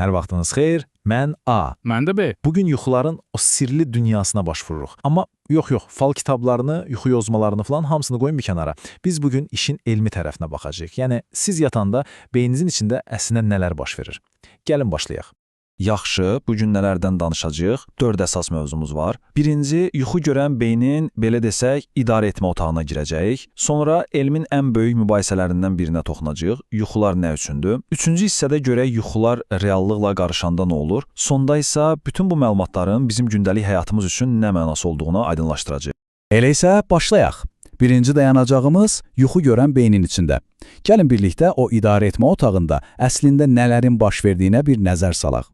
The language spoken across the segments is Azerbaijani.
Hər vaxtınız xeyir, mən A. Mən də B. Bugün yuxuların o sirli dünyasına baş vururuq. Amma yox, fal kitablarını, yuxu yozmalarını falan hamısını qoyun bir kənara. Biz bugün işin elmi tərəfinə baxacağıq. Yəni, siz yatanda beyninizin içində əslində nələr baş verir? Gəlin başlayaq. Yaxşı, bu günlərdən danışacağıq. 4 əsas mövzumuz var. Birinci, yuxu görən beynin, belə desək, idarə etmə otağına girəcəyik. Sonra elmin ən böyük mübahisələrindən birinə toxunacağıq. Yuxular nə üçündür? Üçüncü hissədə görək yuxular reallıqla qarışanda nə olur? Sonda isə bütün bu məlumatların bizim gündəlik həyatımız üçün nə mənası olduğunu aydınlaşdıracağıq. Elə isə başlayaq. Birinci dayanacağımız yuxu görən beynin içində. Gəlin birlikdə o idarə etmə otağında əslində nələrin baş verdiyinə bir nəzər salaq.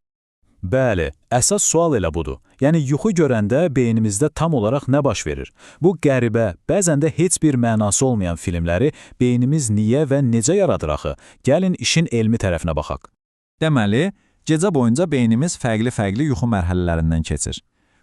Bəli, əsas sual elə budur. Yəni, yuxu görəndə beynimizdə tam olaraq nə baş verir? Bu qəribə, bəzən də heç bir mənası olmayan filmləri beynimiz niyə və necə yaradır axı? Gəlin işin elmi tərəfinə baxaq. Deməli, gecə boyunca beynimiz fərqli-fərqli yuxu mərhələlərindən keçir.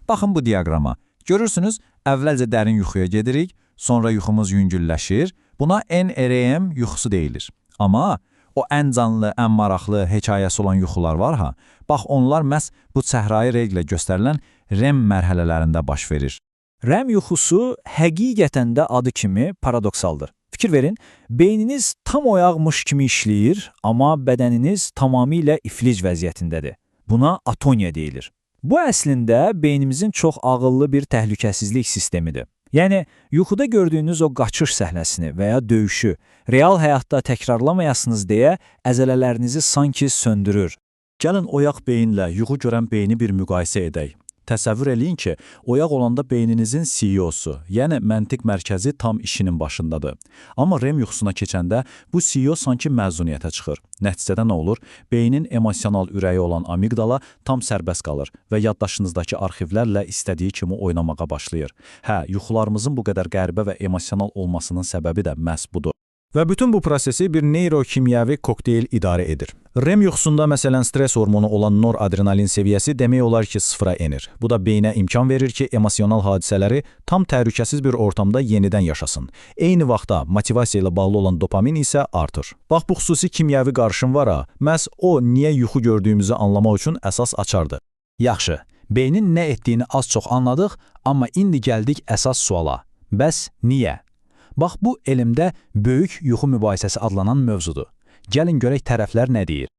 Baxın bu diaqrama. Görürsünüz, əvvəlcə dərin yuxuya gedirik, sonra yuxumuz yüngülləşir. Buna NREM yuxusu deyilir. Amma o ən canlı, ən maraqlı hekayəsi olan yuxular var ha, bax onlar məhz bu səhrai reqlə göstərilən REM mərhələlərində baş verir. REM yuxusu həqiqətən də adı kimi paradoksaldır. Fikir verin, beyniniz tam oyaqmış kimi işləyir, amma bədəniniz tamamilə iflic vəziyyətindədir. Buna atoniya deyilir. Bu əslində beynimizin çox ağıllı bir təhlükəsizlik sistemidir. Yəni, yuxuda gördüyünüz o qaçış səhnəsini və ya döyüşü real həyatda təkrarlamayasınız deyə əzələlərinizi sanki söndürür. Gəlin oyaq beyinlə yuxu görən beyni bir müqayisə edək. Təsəvvür eləyin ki, oyaq olanda beyninizin CEO-su, yəni məntiq mərkəzi tam işinin başındadır. Amma REM yuxusuna keçəndə bu CEO sanki məzuniyyətə çıxır. Nəticədə nə olur? Beynin emosional ürəyi olan amigdala tam sərbəst qalır və yaddaşınızdakı arxivlərlə istədiyi kimi oynamağa başlayır. Hə, yuxularımızın bu qədər qəribə və emosional olmasının səbəbi də məhz budur. Və bütün bu prosesi bir neyrokimyəvi kokteyl idarə edir. REM yuxusunda məsələn stres hormonu olan noradrenalin səviyyəsi demək olar ki, sıfıra enir. Bu da beynə imkan verir ki, emosional hadisələri tam təhlükəsiz bir ortamda yenidən yaşasın. Eyni vaxtda motivasiya ilə bağlı olan dopamin isə artır. Bax, bu xüsusi kimyəvi qarışım var ha, məhz o niyə yuxu gördüyümüzü anlamaq üçün əsas açardır. Yaxşı, beynin nə etdiyini az-çox anladıq, amma indi gəldik əsas suala. Bəs niyə? Bax, bu elmdə böyük yuxu mübahisəsi adlanan mövzudur. Gəlin görək tərəflər nə deyir.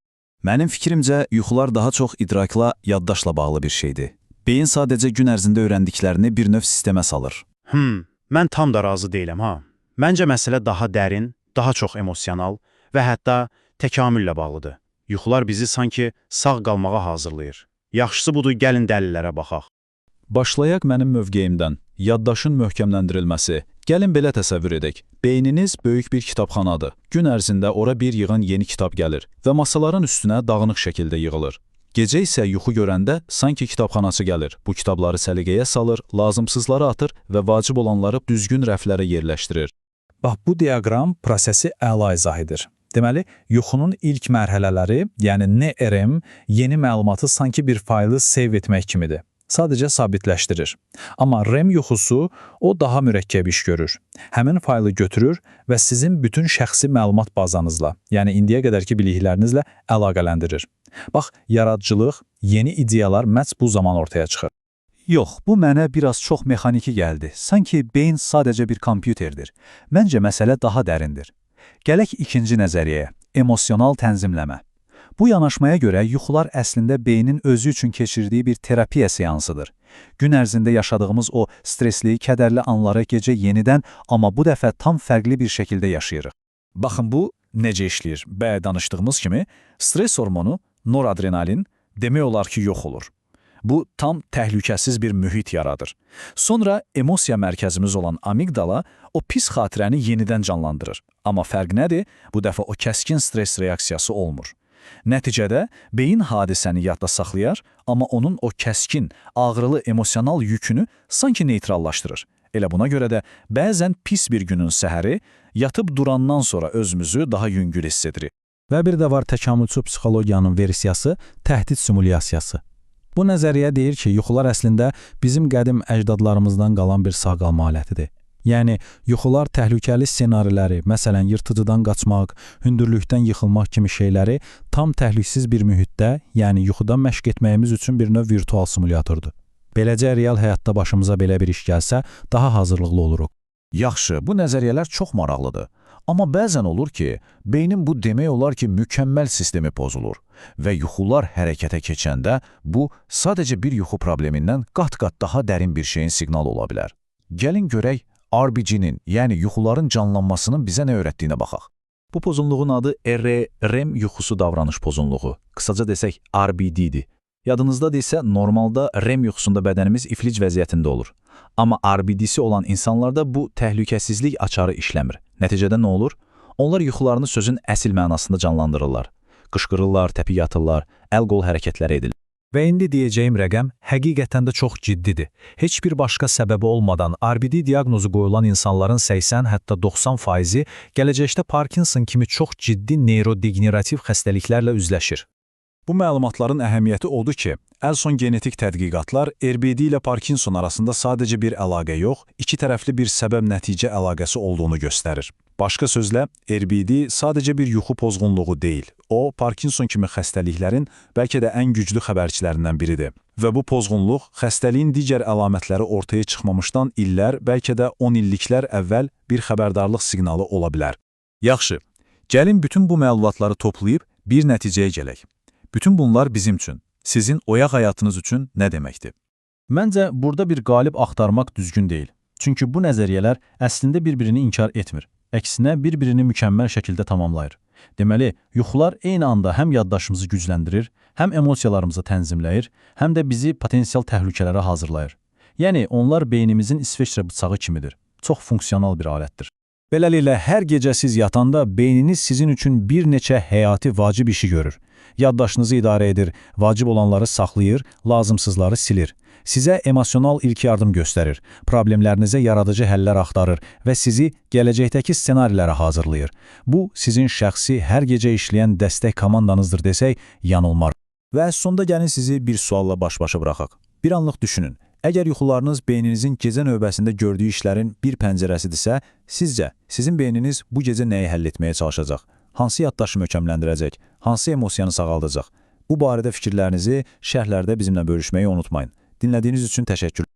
Mənim fikrimcə, yuxular daha çox idrakla, yaddaşla bağlı bir şeydir. Beyin sadəcə gün ərzində öyrəndiklərini bir növ sistemə salır. Mən tam da razı deyiləm ha. Məncə məsələ daha dərin, daha çox emosional və hətta təkamüllə bağlıdır. Yuxular bizi sanki sağ qalmağa hazırlayır. Yaxşısı budur, gəlin dəlillərə baxaq. Başlayaq mənim mövqeyimdən. Yaddaşın möhkəmləndirilməsi. Gəlin belə təsəvvür edək. Beyniniz böyük bir kitabxanadır. Gün ərzində ora bir yığın yeni kitab gəlir və masaların üstünə dağınıq şəkildə yığılır. Gecə isə yuxu görəndə sanki kitabxanaçı gəlir. Bu kitabları səliqəyə salır, lazımsızları atır və vacib olanları düzgün rəflərə yerləşdirir. Bax, bu diaqram prosesi əla izah edir. Deməli, yuxunun ilk mərhələləri, yəni NREM, yeni məlumatı sanki bir faylı save etmək kimidir. Sadəcə sabitləşdirir. Amma REM yuxusu o daha mürəkkəb iş görür. Həmin faylı götürür və sizin bütün şəxsi məlumat bazanızla, yəni indiyə qədərki biliklərinizlə əlaqələndirir. Bax, yaradıcılıq, yeni ideyalar məhz bu zaman ortaya çıxır. Yox, bu mənə biraz çox mexaniki gəldi. Sanki beyin sadəcə bir kompüterdir. Məncə məsələ daha dərindir. Gələk ikinci nəzəriyyəyə, emosional tənzimləmə. Bu yanaşmaya görə yuxular əslində beynin özü üçün keçirdiyi bir terapiya seansıdır. Gün ərzində yaşadığımız o stresli, kədərli anları gecə yenidən, amma bu dəfə tam fərqli bir şəkildə yaşayırıq. Baxın, bu necə işləyir? Bəyə danışdığımız kimi, stres hormonu, noradrenalin demək olar ki, yox olur. Bu tam təhlükəsiz bir mühit yaradır. Sonra emosiya mərkəzimiz olan amigdala o pis xatirəni yenidən canlandırır. Amma fərq nədir? Bu dəfə o kəskin stres reaksiyası olmur. Nəticədə beyin hadisəni yadda saxlayar, amma onun o kəskin, ağrılı emosional yükünü sanki neytrallaşdırır. Elə buna görə də bəzən pis bir günün səhəri yatıb durandan sonra özümüzü daha yüngül hiss edirik. Və bir də var təkamülçü psixologiyanın versiyası, təhdid simulyasiyası. Bu nəzəriyyə deyir ki, yuxular əslində bizim qədim əcdadlarımızdan qalan bir sağ qalma alətidir. Yəni, yuxular təhlükəli ssenariləri, məsələn, yırtıcıdan qaçmaq, hündürlükdən yıxılmaq kimi şeyləri tam təhlükəsiz bir mühitdə, yəni yuxuda məşq etməyimiz üçün bir növ virtual simulyatordur. Beləcə, real həyatda başımıza belə bir iş gəlsə, daha hazırlıqlı oluruq. Yaxşı, bu nəzəriyyələr çox maraqlıdır. Amma bəzən olur ki, beynin bu demək olar ki, mükəmməl sistemi pozulur və yuxular hərəkətə keçəndə bu sadəcə bir yuxu problemindən qat-qat daha dərin bir şeyin siqnalı ola bilər. Gəlin görək RBG-nin, yəni yuxuların canlanmasının bizə nə öyrətdiyinə baxaq. Bu pozunluğun adı REM yuxusu davranış pozunluğu. Qısaca desək RBD-dir. Yadınızdadır isə normalda REM yuxusunda bədənimiz iflic vəziyyətində olur. Amma RBD-si olan insanlarda bu təhlükəsizlik açarı işləmir. Nəticədə nə olur? Onlar yuxularını sözün əsl mənasında canlandırırlar. Qışqırırlar, təpik atırlar, əl-qol hərəkətləri edirlər. Və indi deyəcəyim rəqəm həqiqətən də çox ciddidir. Heç bir başqa səbəbi olmadan RBD diaqnozu qoyulan insanların 80, hətta 90%-i gələcəkdə Parkinson kimi çox ciddi neyrodegenerativ xəstəliklərlə üzləşir. Bu məlumatların əhəmiyyəti odur ki, ən son genetik tədqiqatlar RBD ilə Parkinson arasında sadəcə bir əlaqə yox, iki tərəfli bir səbəb-nəticə əlaqəsi olduğunu göstərir. Başqa sözlə, RBD sadəcə bir yuxu pozğunluğu deyil. O, Parkinson kimi xəstəliklərin bəlkə də ən güclü xəbərçilərindən biridir. Və bu pozğunluq xəstəliyin digər əlamətləri ortaya çıxmamışdan illər, bəlkə də 10 illiklər əvvəl bir xəbərdarlıq siqnalı ola bilər. Yaxşı, gəlin bütün bu məlumatları toplayıb bir nəticəyə gələk. Bütün bunlar bizim üçün, sizin oyaq həyatınız üçün nə deməkdir? Məncə, burada bir qalib axtarmaq düzgün deyil. Çünki bu nəzəriyyələr əslində bir-birini inkar etmir. Əksinə, bir-birini mükəmməl şəkildə tamamlayır. Deməli, yuxular eyni anda həm yaddaşımızı gücləndirir, həm emosiyalarımızı tənzimləyir, həm də bizi potensial təhlükələrə hazırlayır. Yəni, onlar beynimizin İsveçrə bıçağı kimidir. Çox funksional bir alətdir. Beləliklə, hər gecə siz yatanda beyniniz sizin üçün bir neçə həyati vacib işi görür. Yaddaşınızı idarə edir, vacib olanları saxlayır, lazımsızları silir. Sizə emosional ilk yardım göstərir, problemlərinizə yaradıcı həllər axtarır və sizi gələcəkdəki ssenarilərə hazırlayır. Bu, sizin şəxsi, hər gecə işləyən dəstək komandanızdır desək, yanılmar. Və sonda gəlin sizi bir sualla baş-başa buraxaq. Bir anlıq düşünün. Əgər yuxularınız beyninizin gecə növbəsində gördüyü işlərin bir pəncərəsidirsə, sizcə, sizin beyniniz bu gecə nəyi həll etməyə çalışacaq? Hansı yaddaşı möhkəmləndirəcək? Hansı emosiyanı sağaldacaq? Bu barədə fikirlərinizi şərhlərdə bizimlə bölüşməyi unutmayın. Dinlədiyiniz üçün təşəkkür.